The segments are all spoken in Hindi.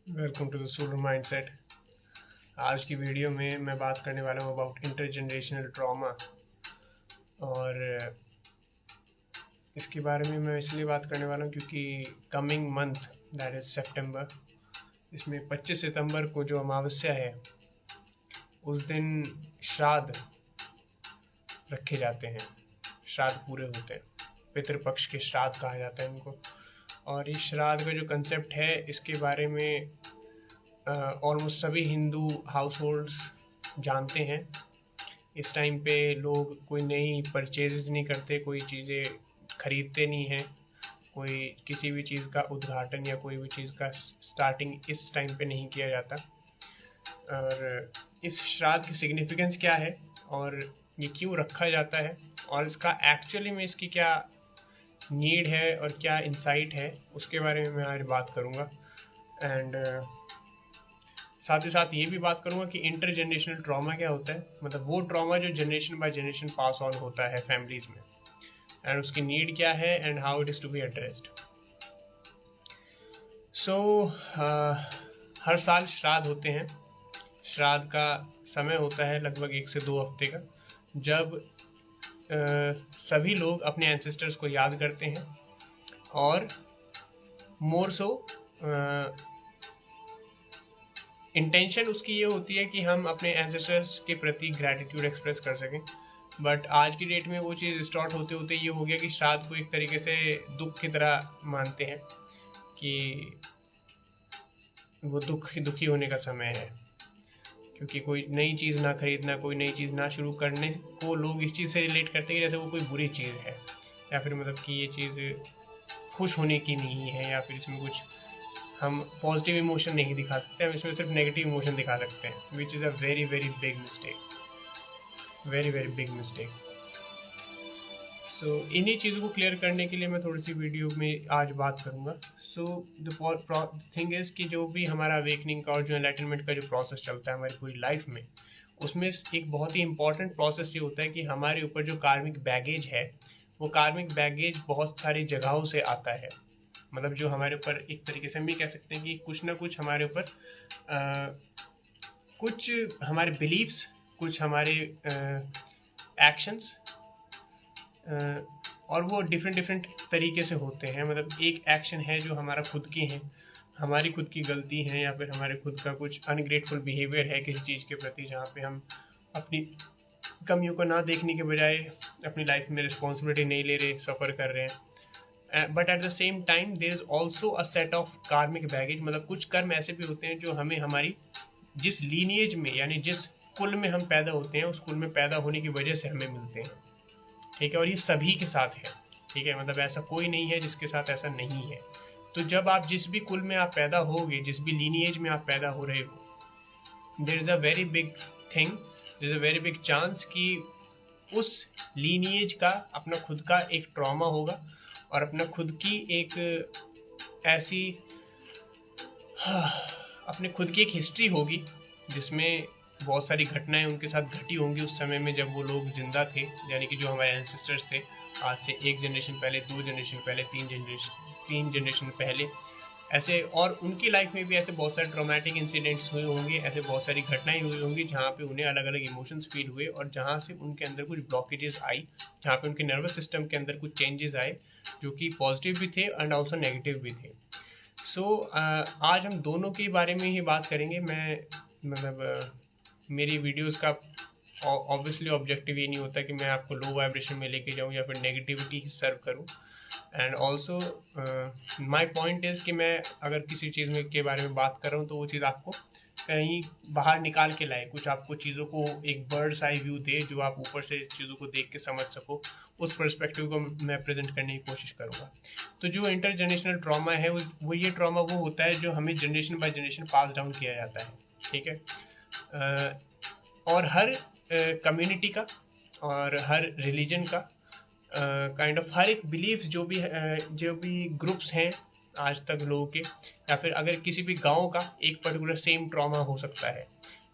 Welcome to the solar mindset. आज की वीडियो में मैं बात करने वाला हूँ अबाउट इंटरजनरेशनल ट्रॉमा। और इसके बारे में मैं इसलिए बात करने वाला हूँ क्योंकि कमिंग मंथ दैट इज़ सितंबर, इसमें 25 सितंबर को जो अमावस्या है उस दिन श्राद्ध रखे जाते हैं, श्राद्ध पूरे होते हैं, पितृपक्ष के श्राद्ध कहा जाता है इनको। और इस श्राद्ध का जो कंसेप्ट है इसके बारे में ऑलमोस्ट सभी हिंदू हाउस जानते हैं। इस टाइम पे लोग कोई नई परचेजेज नहीं करते, कोई चीज़ें खरीदते नहीं हैं, कोई किसी भी चीज़ का उद्घाटन या कोई भी चीज़ का स्टार्टिंग इस टाइम पे नहीं किया जाता। और इस श्राद्ध की सिग्निफिकेंस क्या है और ये क्यों रखा जाता है और इसका एक्चुअली में इसकी क्या नीड है और क्या इंसाइट है, उसके बारे में मैं आज बात करूँगा। एंड साथ ही साथ ये भी बात करूँगा कि इंटर जनरेशनल ट्रॉमा क्या होता है, मतलब वो ट्रॉमा जो generation by generation pass on होता है फैमिलीज़ में, एंड उसकी नीड क्या है and how it is to be addressed. So हर साल श्राद्ध होते हैं। श्राद्ध का समय होता है लगभग 1 से 2 हफ्ते का, जब सभी लोग अपने एंसेस्टर्स को याद करते हैं और मोर सो इंटेंशन उसकी ये होती है कि हम अपने एंसेस्टर्स के प्रति ग्रैटिट्यूड एक्सप्रेस कर सकें। बट आज की डेट में वो चीज़ स्टार्ट होते होते ये हो गया कि श्राद्ध को एक तरीके से दुख की तरह मानते हैं कि वो दुखी होने का समय है, क्योंकि कोई नई चीज़ ना खरीदना, कोई नई चीज़ ना शुरू करने को लोग इस चीज़ से रिलेट करते हैं जैसे वो कोई बुरी चीज़ है, या फिर मतलब कि ये चीज़ खुश होने की नहीं है, या फिर इसमें कुछ हम पॉजिटिव इमोशन नहीं दिखा सकते, हम इसमें सिर्फ नेगेटिव इमोशन दिखा सकते हैं, which is a very very big mistake, very very big mistake. So इन्हीं चीज़ों को क्लियर करने के लिए मैं थोड़ी सी वीडियो में आज बात करूँगा। सो द थिंग इज़ कि जो भी हमारा अवेकनिंग का और जो एनलाइटनमेंट का जो प्रोसेस चलता है हमारी पूरी लाइफ में, उसमें एक बहुत ही इंपॉर्टेंट प्रोसेस ये होता है कि हमारे ऊपर जो कार्मिक बैगेज है, वो कार्मिक बैगेज बहुत सारी जगहों से आता है। मतलब जो हमारे ऊपर एक तरीके से हम भी कह सकते हैं कि कुछ ना कुछ हमारे ऊपर कुछ हमारे बिलीव्स, कुछ हमारे एक्शंस, और वो डिफरेंट तरीके से होते हैं। मतलब एक एक्शन है जो हमारा खुद के हैं, हमारी खुद की गलती है, या फिर हमारे खुद का कुछ अनग्रेटफुल बिहेवियर है किसी चीज़ के प्रति, जहाँ पे हम अपनी कमियों को ना देखने के बजाय अपनी लाइफ में रिस्पॉन्सिबिलिटी नहीं ले रहे, सफ़र कर रहे हैं। But at the same time there is also a set of कार्मिक बैगेज। मतलब कुछ कर्म ऐसे भी होते हैं जो हमें हमारी जिस लीनिएज में, यानी जिस कुल में हम पैदा होते हैं, उस कुल में पैदा होने की वजह से हमें मिलते हैं। ठीक है, और ये सभी के साथ है। ठीक है, मतलब ऐसा कोई नहीं है जिसके साथ ऐसा नहीं है। तो जब आप जिस भी कुल में आप पैदा होगे, जिस भी लीनिएज में आप पैदा हो रहे हो, there is a very big thing, there is a very big chance कि उस लीनिएज का अपना खुद का एक ट्रॉमा होगा और अपना खुद की एक ऐसी अपने खुद की एक हिस्ट्री होगी जिसमें बहुत सारी घटनाएं उनके साथ घटी होंगी उस समय में जब वो लोग जिंदा थे, यानी कि जो हमारे एंसेस्टर्स थे आज से 1 जनरेशन पहले, 2 जनरेशन पहले, 3 जनरेशन पहले, ऐसे। और उनकी लाइफ में भी ऐसे बहुत सारे ट्रॉमेटिक इंसिडेंट्स हुए होंगे, ऐसे बहुत सारी घटनाएं हुई होंगी जहाँ पे उन्हें अलग अलग इमोशंस फील हुए और जहाँ से उनके अंदर कुछ ब्लॉकेजेस आई, जहाँ पे उनके नर्वस सिस्टम के अंदर कुछ चेंजेस आए जो कि पॉजिटिव भी थे एंड ऑल्सो नेगेटिव भी थे। सो आज हम दोनों के बारे में ही बात करेंगे। मैं मतलब मेरी वीडियोस का ऑब्वियसली ऑब्जेक्टिव ये नहीं होता कि मैं आपको लो वाइब्रेशन में लेके जाऊँ या फिर नेगेटिविटी ही सर्व करूँ। And also my point is कि मैं अगर किसी चीज़ में के बारे में बात कर रहा हूँ तो वो चीज़ आपको कहीं बाहर निकाल के लाए, कुछ आपको चीज़ों को एक बर्ड्स आई व्यू दे, जो आप ऊपर से चीज़ों को देख के समझ सको, उस पर्सपेक्टिव को मैं प्रेजेंट करने की कोशिश करूँगा। तो जो इंटर जनरेशनल ट्रॉमा है वो ये ट्रॉमा वो होता है जो हमें generation by generation pass down किया जाता है। ठीक है, और हर कम्युनिटी का और हर रिलीजन का काइंड ऑफ हर एक बिलीफ जो भी ग्रुप्स हैं आज तक लोगों के, या फिर अगर किसी भी गांव का एक पर्टिकुलर सेम ट्रॉमा हो सकता है।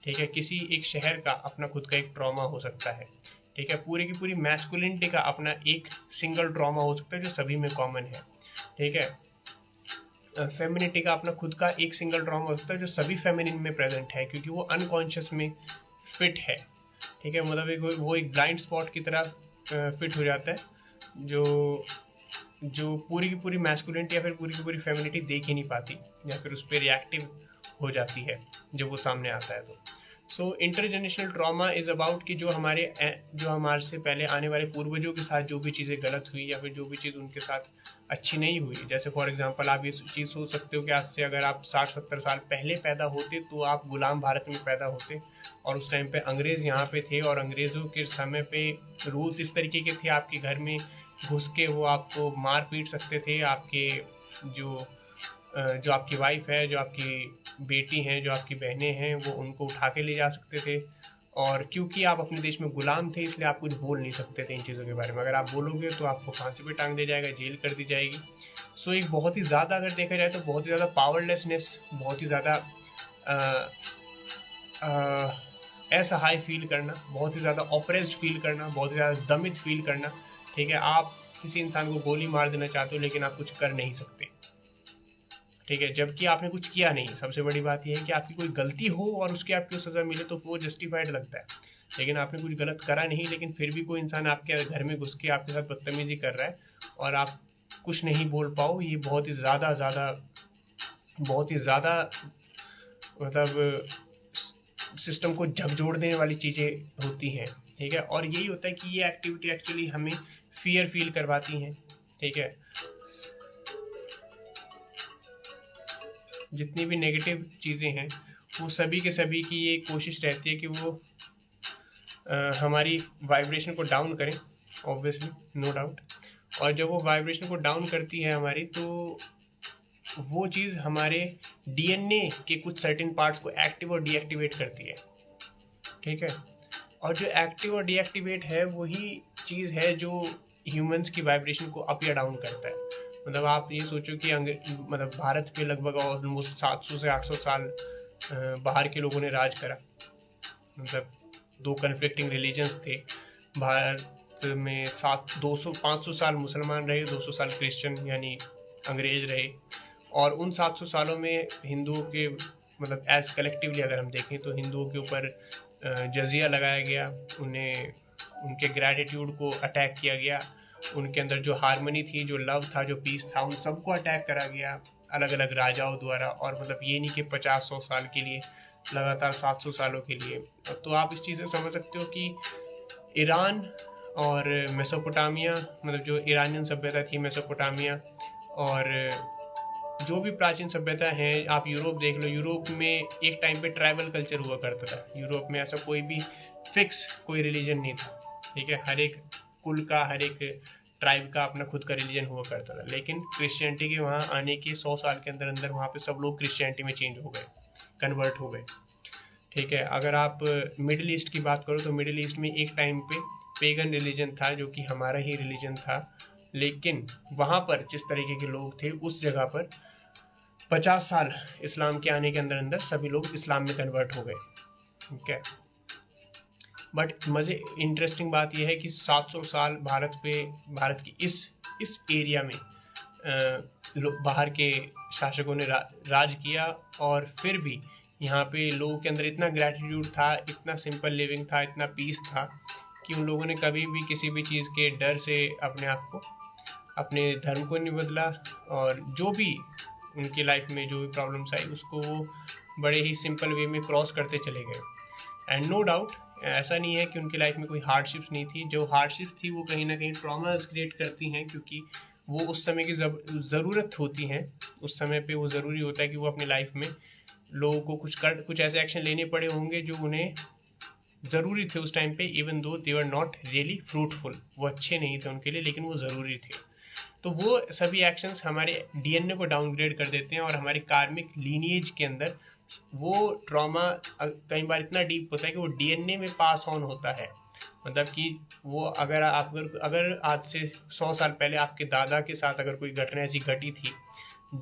ठीक है, किसी एक शहर का अपना खुद का एक ट्रॉमा हो सकता है। ठीक है, पूरी की पूरी मैस्कुलिनिटी का अपना एक सिंगल ट्रॉमा हो सकता है जो सभी में कॉमन है। ठीक है, फेमिनिटी का अपना खुद का एक सिंगल ट्रॉमा होता है जो सभी फेमिनिन में प्रेजेंट है, क्योंकि वो अनकॉन्शियस में फिट है। ठीक है, मतलब वो एक ब्लाइंड स्पॉट की तरह फिट हो जाता है, जो पूरी की पूरी मैस्कुलिनिटी या फिर पूरी की पूरी फेमिनिटी देख ही नहीं पाती, या फिर उस पर रिएक्टिव हो जाती है जब वो सामने आता है। तो सो इंटरजेनरेशनल ट्रॉमा इज़ अबाउट कि जो हमारे से पहले आने वाले पूर्वजों के साथ जो भी चीज़ें गलत हुई या फिर जो भी चीज़ उनके साथ अच्छी नहीं हुई, जैसे फॉर एग्जांपल आप ये चीज़ सोच सकते हो कि आज से अगर आप 60-70 साल पहले पैदा होते तो आप गुलाम भारत में पैदा होते, और उस टाइम पे अंग्रेज़ यहाँ पे थे, और अंग्रेज़ों के समय पे रूल्स इस तरीके के थे, आपके घर में घुस के वो आपको मार पीट सकते थे, आपके जो आपकी वाइफ है, जो आपकी बेटी हैं, जो आपकी बहनें हैं, वो उनको उठा के ले जा सकते थे। और क्योंकि आप अपने देश में गुलाम थे इसलिए आप कुछ बोल नहीं सकते थे इन चीज़ों के बारे में। अगर आप बोलोगे तो आपको फांसी पे टांग दिया जाएगा, जेल कर दी जाएगी। सो एक बहुत ही ज़्यादा, अगर देखा जाए तो बहुत ही ज़्यादा पावरलेसनेस, बहुत ही ज़्यादा असहाय फील करना, बहुत ही ज़्यादा ऑप्रेस्ड फील करना, बहुत ही ज़्यादा दमित फील करना। ठीक है, आप किसी इंसान को गोली मार देना चाहते हो लेकिन आप कुछ कर नहीं सकते। ठीक है, जबकि आपने कुछ किया नहीं। सबसे बड़ी बात यह है कि आपकी कोई गलती हो और उसकी आपको सज़ा मिले तो वो जस्टिफाइड लगता है, लेकिन आपने कुछ गलत करा नहीं, लेकिन फिर भी कोई इंसान आपके घर में घुस के आपके साथ बदतमीजी कर रहा है और आप कुछ नहीं बोल पाओ, ये बहुत ही ज़्यादा मतलब सिस्टम को झकझोर देने वाली चीज़ें होती हैं। ठीक है, और यही होता है कि ये एक्टिविटी एक्चुअली हमें फियर फील करवाती हैं। ठीक है, जितनी भी नेगेटिव चीज़ें हैं वो सभी के सभी की ये कोशिश रहती है कि वो हमारी वाइब्रेशन को डाउन करें, ऑब्वियसली, नो डाउट। और जब वो वाइब्रेशन को डाउन करती है हमारी, तो वो चीज़ हमारे डीएनए के कुछ सर्टेन पार्ट्स को एक्टिव और डीएक्टिवेट करती है। ठीक है, और जो एक्टिव और डीएक्टिवेट है वही चीज़ है जो ह्यूमंस की वाइब्रेशन को अप या डाउन करता है। मतलब आप ये सोचो कि मतलब भारत पे लगभग ऑलमोस्ट 700 से 800 साल बाहर के लोगों ने राज करा। मतलब 2 कन्फ्लिक्टिंग रिलीजन्स थे भारत में। 500 साल मुसलमान रहे, 200 साल क्रिश्चियन यानी अंग्रेज रहे, और उन 700 सालों में हिंदुओं के, मतलब एज कलेक्टिवली अगर हम देखें तो हिंदुओं के ऊपर जजिया लगाया गया, उन्हें उनके ग्रैटिट्यूड को अटैक किया गया, उनके अंदर जो हारमनी थी, जो लव था, जो पीस था, उन सबको अटैक करा गया अलग अलग राजाओं द्वारा। और मतलब ये नहीं कि 50-100 साल के लिए, लगातार 700 सालों के लिए। तो आप इस चीज़ से समझ सकते हो कि ईरान और मेसोपोटामिया, मतलब जो ईरानियन सभ्यता थी, मेसोपोटामिया, और जो भी प्राचीन सभ्यता हैं, आप यूरोप देख लो, यूरोप में एक टाइम पे ट्राइबल कल्चर हुआ करता था। यूरोप में ऐसा कोई भी फिक्स कोई रिलीजन नहीं था। ठीक है, हर एक कुल का, हर एक ट्राइब का अपना खुद का रिलीजन हुआ करता था। लेकिन क्रिश्चियनिटी के वहाँ आने के 100 साल के अंदर अंदर वहाँ पे सब लोग क्रिश्चियनिटी में चेंज हो गए, कन्वर्ट हो गए। ठीक है, अगर आप मिडिल ईस्ट की बात करो तो मिडिल ईस्ट में एक टाइम पे पेगन रिलीजन था जो कि हमारा ही रिलीजन था, लेकिन वहाँ पर जिस तरीके के लोग थे उस जगह पर 50 साल इस्लाम के आने के अंदर अंदर सभी लोग इस्लाम में कन्वर्ट हो गए। ठीक है, बट मज़े इंटरेस्टिंग बात यह है कि 700 साल भारत की इस एरिया में बाहर के शासकों ने राज किया, और फिर भी यहाँ पे लोगों के अंदर इतना ग्रैटिट्यूड था, इतना सिंपल लिविंग था, इतना पीस था कि उन लोगों ने कभी भी किसी भी चीज़ के डर से अपने आप को, अपने धर्म को नहीं बदला, और जो भी उनकी लाइफ में जो भी प्रॉब्लम्स आई उसको वो बड़े ही सिंपल वे में क्रॉस करते चले गए। एंड नो डाउट ऐसा नहीं है कि उनकी लाइफ में कोई हार्डशिप्स नहीं थी। जो हार्डशिप थी वो कहीं ना कहीं ट्रॉमास क्रिएट करती हैं, क्योंकि वो उस समय की ज़रूरत होती हैं। उस समय पे वो ज़रूरी होता है कि वो अपनी लाइफ में लोगों को कुछ ऐसे एक्शन लेने पड़े होंगे जो उन्हें ज़रूरी थे उस टाइम पे, even though they were not really fruitful, वो अच्छे नहीं थे उनके लिए, लेकिन वो ज़रूरी थे। तो वो सभी एक्शंस हमारे डीएनए को डाउनग्रेड कर देते हैं, और हमारे कार्मिक लीनिएज के अंदर वो ट्रॉमा कई बार इतना डीप होता है कि वो डीएनए में पास ऑन होता है। मतलब कि वो अगर आज से 100 साल पहले आपके दादा के साथ अगर कोई घटना ऐसी घटी थी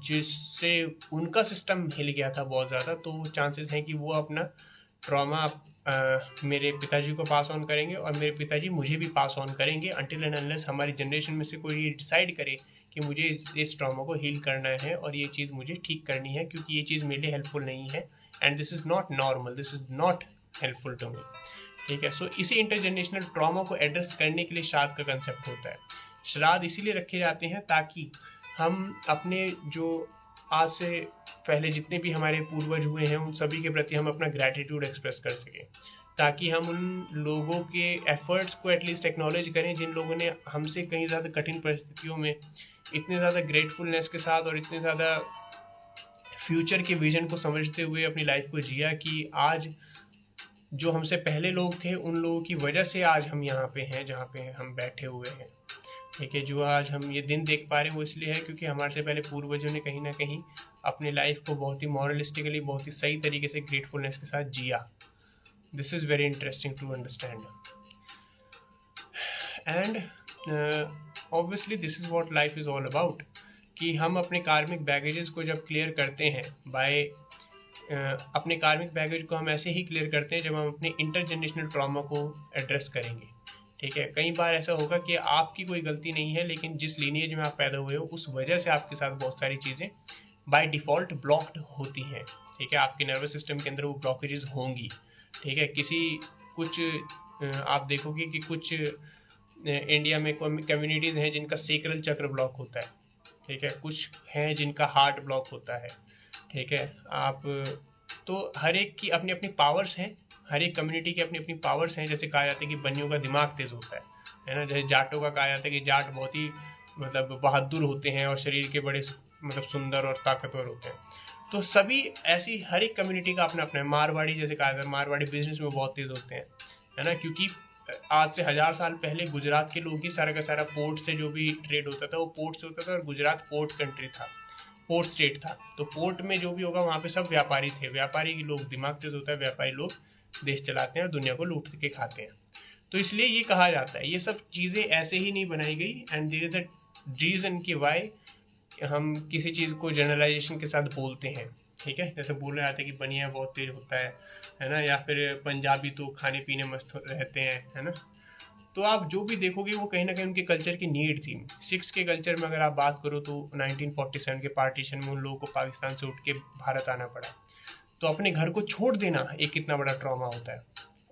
जिससे उनका सिस्टम हिल गया था बहुत ज़्यादा, तो चांसेस हैं कि वो अपना ट्रॉमा मेरे पिताजी को पास ऑन करेंगे, और मेरे पिताजी मुझे भी पास ऑन करेंगे, अनटिल एंड अनलेस हमारी जनरेशन में से कोई ये डिसाइड करे कि मुझे इस ट्रॉमा को हील करना है और ये चीज़ मुझे ठीक करनी है, क्योंकि ये चीज़ मेरे लिए हेल्पफुल नहीं है and this is not normal, this is not helpful to me. ठीक है, सो इसी इंटरजेनरेशनल ट्रॉमा को एड्रेस करने के लिए श्राद्ध का कंसेप्ट होता है। श्राद्ध इसीलिए रखे जाते हैं ताकि हम अपने जो आज से पहले जितने भी हमारे पूर्वज हुए हैं उन सभी के प्रति हम अपना ग्रैटिट्यूड एक्सप्रेस कर सकें, ताकि हम उन लोगों के एफर्ट्स को एटलीस्ट एक्नॉलेज करें जिन लोगों ने हमसे कहीं ज़्यादा कठिन परिस्थितियों में इतने ज़्यादा ग्रेटफुलनेस के साथ और इतने ज़्यादा फ्यूचर के विजन को समझते हुए अपनी लाइफ को जिया कि आज जो हमसे पहले लोग थे उन लोगों की वजह से आज हम यहाँ पे हैं जहाँ पे हम बैठे हुए हैं। ठीक है, जो आज हम ये दिन देख पा रहे हैं वो इसलिए है क्योंकि हमारे से पहले पूर्वजों ने कहीं ना कहीं अपनी लाइफ को बहुत ही मॉरलिस्टिकली, बहुत ही सही तरीके से ग्रेटफुलनेस के साथ जिया। This is very interesting to understand and obviously this is what life is all about, कि हम अपने कार्मिक बैगेजेस को जब क्लियर करते हैं अपने कार्मिक बैगेज को हम ऐसे ही क्लियर करते हैं जब हम अपने इंटरजेनरेशनल ट्रॉमा को एड्रेस करेंगे। ठीक है, कई बार ऐसा होगा कि आपकी कोई गलती नहीं है, लेकिन जिस लीनिएज में आप पैदा हुए हो उस वजह से आपके साथ बहुत सारी चीज़ें बाय डिफ़ॉल्ट ब्लॉक्ड होती हैं। ठीक है, आपके नर्वस सिस्टम के अंदर वो ब्लॉकेजेस होंगी। ठीक है, कुछ आप देखोगे कि कुछ इंडिया में कम्युनिटीज़ हैं जिनका सेक्रल चक्र ब्लॉक होता है। ठीक है, कुछ हैं जिनका हार्ट ब्लॉक होता है। ठीक है, आप तो हर एक की अपनी अपनी पावर्स हैं, हर एक कम्युनिटी की अपनी अपनी पावर्स हैं। जैसे कहा जाता है कि बनियों का दिमाग तेज़ होता है ना। जैसे जाटों का कहा जाता है कि जाट बहुत ही मतलब बहादुर होते हैं और शरीर के बड़े मतलब सुंदर और ताकतवर होते हैं। तो सभी ऐसी हर एक कम्युनिटी का अपना अपना है। मारवाड़ी जैसे कहा जाता है, मारवाड़ी बिजनेस में बहुत तेज़ होते हैं, है ना, क्योंकि आज से 1000 साल पहले गुजरात के लोग ही सारा का सारा पोर्ट से जो भी ट्रेड होता था वो पोर्ट से होता था, और गुजरात पोर्ट कंट्री था, पोर्ट स्टेट था। तो पोर्ट में जो भी होगा वहाँ पे सब व्यापारी थे। व्यापारी लोग दिमाग तेज होता है, व्यापारी लोग देश चलाते हैं और दुनिया को लूट के खाते हैं। तो इसलिए ये कहा जाता है, ये सब चीज़ें ऐसे ही नहीं बनाई गई and there is a reason कि वाई हम किसी चीज़ को जनरलाइजेशन के साथ बोलते हैं। ठीक है, जैसे बोला जाता है कि बनिया बहुत तेज होता है ना, या फिर पंजाबी तो खाने पीने मस्त रहते हैं, है ना। तो आप जो भी देखोगे वो कहीं ना कहीं उनके कल्चर की नीड थी। सिक्स के कल्चर में अगर आप बात करो तो 1947 के पार्टीशन में उन लोगों को पाकिस्तान से उठ के भारत आना पड़ा। तो अपने घर को छोड़ देना एक कितना बड़ा ट्रॉमा होता है।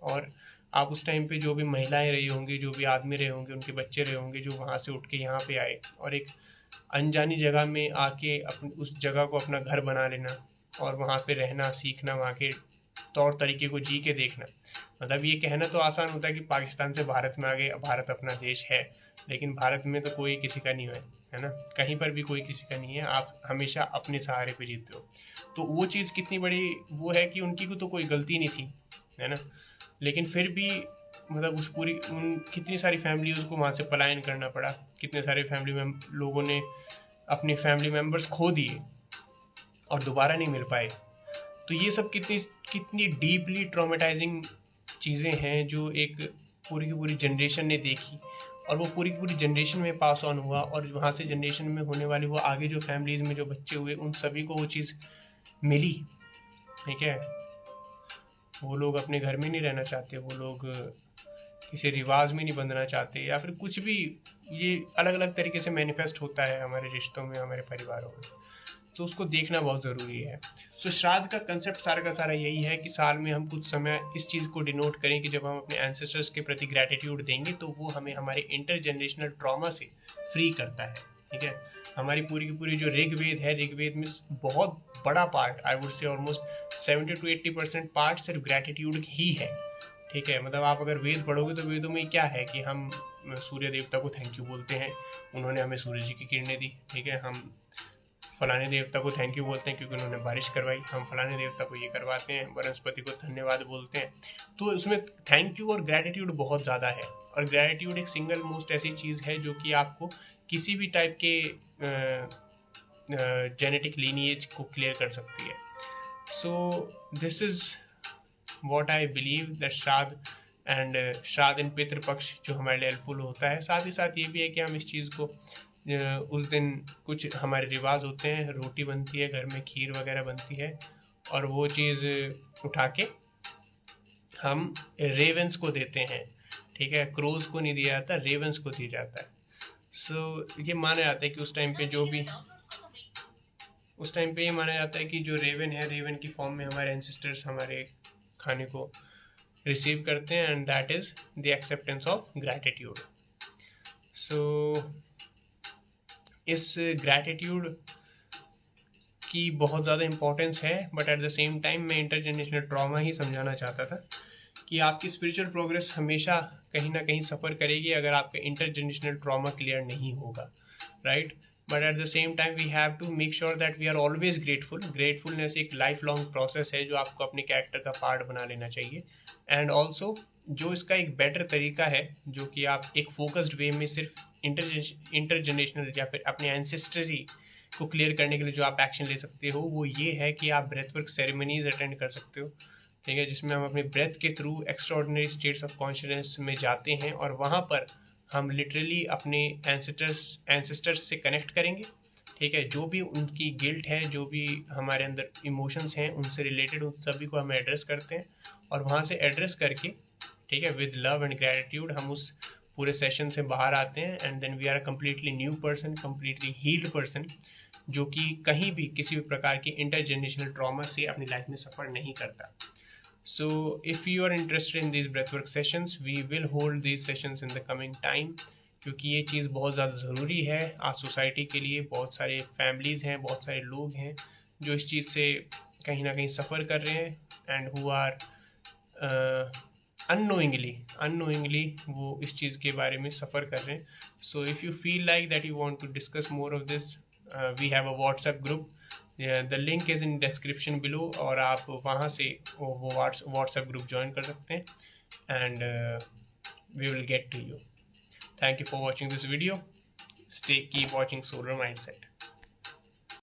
और आप उस टाइम पे जो भी महिलाएं रही होंगी, जो भी आदमी रहे होंगे, उनके बच्चे रहे होंगे, जो वहाँ से उठ के यहाँ पे आए और एक अनजानी जगह में आके अपनी उस जगह को अपना घर बना लेना और वहाँ पे रहना सीखना, वहाँ के तौर तरीके को जी के देखना। मतलब ये कहना तो आसान होता है कि पाकिस्तान से भारत में आ गए, भारत अपना देश है, लेकिन भारत में तो कोई किसी का नहीं है ना, कहीं पर भी कोई किसी का नहीं है। आप हमेशा अपने सहारे पे जीते हो। तो वो चीज़ कितनी बड़ी वो है कि उनकी को तो कोई गलती नहीं थी, है ना, लेकिन फिर भी मतलब उन कितनी सारी फैमिलीज़ को वहाँ से पलायन करना पड़ा। कितने सारे लोगों ने अपने फैमिली मेम्बर्स खो दिए और दोबारा नहीं मिल पाए। तो ये सब कितनी डीपली ट्रॉमेटाइजिंग चीज़ें हैं जो एक पूरी की पूरी जनरेशन ने देखी, और वो पूरी की पूरी जनरेशन में पास ऑन हुआ, और वहाँ से जनरेशन में होने वाली वो आगे जो फैमिलीज़ में जो बच्चे हुए उन सभी को वो चीज़ मिली। ठीक है, वो लोग अपने घर में नहीं रहना चाहते, वो लोग किसी रिवाज में नहीं बंधना चाहते, या फिर कुछ भी, ये अलग अलग तरीके से मैनिफेस्ट होता है हमारे रिश्तों में, हमारे परिवारों में। तो उसको देखना बहुत ज़रूरी है। सो श्राद्ध का कंसेप्ट सारा का सारा यही है कि साल में हम कुछ समय इस चीज़ को डिनोट करें कि जब हम अपने एंसेस्टर्स के प्रति ग्रैटिट्यूड देंगे तो वो हमें हमारे इंटरजेनरेशनल ट्रॉमा से फ्री करता है। ठीक है, हमारी पूरी की पूरी जो ऋग्वेद है, ऋग्वेद में बहुत बड़ा part, I would say almost 70 to 80% part सिर्फ ग्रैटिट्यूड ही है। ठीक है, मतलब आप अगर वेद पढ़ोगे तो वेदों में क्या है कि हम सूर्य देवता को थैंक यू बोलते हैं, उन्होंने हमें सूर्य जी की किरणें दी। ठीक है, हम फलाने देवता को थैंक यू बोलते हैं क्योंकि उन्होंने बारिश करवाई, हम फलाने देवता को ये करवाते हैं, वनस्पति को धन्यवाद बोलते हैं। तो उसमें थैंक यू और ग्रैटिट्यूड बहुत ज़्यादा है, और ग्रैटिट्यूड एक सिंगल मोस्ट ऐसी चीज़ है जो कि आपको किसी भी टाइप के जेनेटिक लीनिएज को क्लियर कर सकती है। So this is what I believe that श्राद्ध एंड श्राद्ध इन पितृपक्ष जो हमारे लिए हेल्पफुल होता है। साथ ही साथ ये भी है कि हम इस चीज़ को उस दिन कुछ हमारे रिवाज होते हैं, रोटी बनती है घर में, खीर वगैरह बनती है, और वो चीज़ उठा के हम रेवेंस को देते हैं। ठीक है, क्रोज को नहीं दिया जाता, रेवेंस को दिया जाता है। सो ये माना जाता है कि उस टाइम पे ये माना जाता है कि जो रेवन है, रेवन की फॉर्म में हमारे एंसेस्टर्स हमारे खाने को रिसीव करते हैं, and that is the acceptance of gratitude. So इस ग्रैटिट्यूड की बहुत ज़्यादा इंपॉर्टेंस है, but at the same time मैं इंटरजेनरेशनल ट्रॉमा ही समझाना चाहता था कि आपकी स्पिरिचुअल प्रोग्रेस हमेशा कहीं ना कहीं सफ़र करेगी अगर आपका इंटरजेनरेशनल ट्रॉमा क्लियर नहीं होगा, right. But at the same time we have to make sure that we are always grateful. Gratefulness एक लाइफ लॉन्ग प्रोसेस है जो आपको अपने कैरेक्टर का पार्ट बना लेना चाहिए। एंड ऑल्सो जो इसका एक बेटर तरीका है, जो कि आप एक फोकस्ड वे में सिर्फ इंटरजेनरेशनल या फिर अपने एंसेस्टरी को क्लियर करने के लिए जो आप एक्शन ले सकते हो, वो ये है कि आप ब्रेथवर्क सेरेमनीज अटेंड कर सकते हो, ठीक है, जिसमें हम अपने ब्रेथ के through extraordinary states of consciousness में जाते हैं और वहाँ पर हम लिटरली अपने एंसेस्टर्स से कनेक्ट करेंगे, ठीक है। जो भी उनकी गिल्ट है, जो भी हमारे अंदर इमोशंस हैं उनसे रिलेटेड, उन सभी को हम एड्रेस करते हैं और वहाँ से एड्रेस करके, ठीक है, विद लव एंड ग्रैटिट्यूड हम उस पूरे सेशन से बाहर आते हैं। And then we are a completely new person, completely healed person, जो कि कहीं भी किसी भी प्रकार की इंटरजेनरेशनल ट्रॉमा से अपनी लाइफ में सफ़र नहीं करता। So if you are interested in these breathwork sessions, we will hold these sessions in the coming time, क्योंकि ये चीज़ बहुत ज़्यादा ज़रूरी है आज सोसाइटी के लिए। बहुत सारे फैमिलीज़ हैं, बहुत सारे लोग हैं जो इस चीज़ से कहीं ना कहीं सफ़र कर रहे हैं, एंड हु आर अननोइंगली वो इस चीज़ के बारे में सफ़र कर रहे हैं। So if you feel like that you want to discuss more of this, we have a WhatsApp group, the link is in description below, और आप वहाँ से वो व्हाट्सएप ग्रुप ज्वाइन कर सकते हैं, and we will get to you. Thank you for watching this video. Keep watching solar mindset.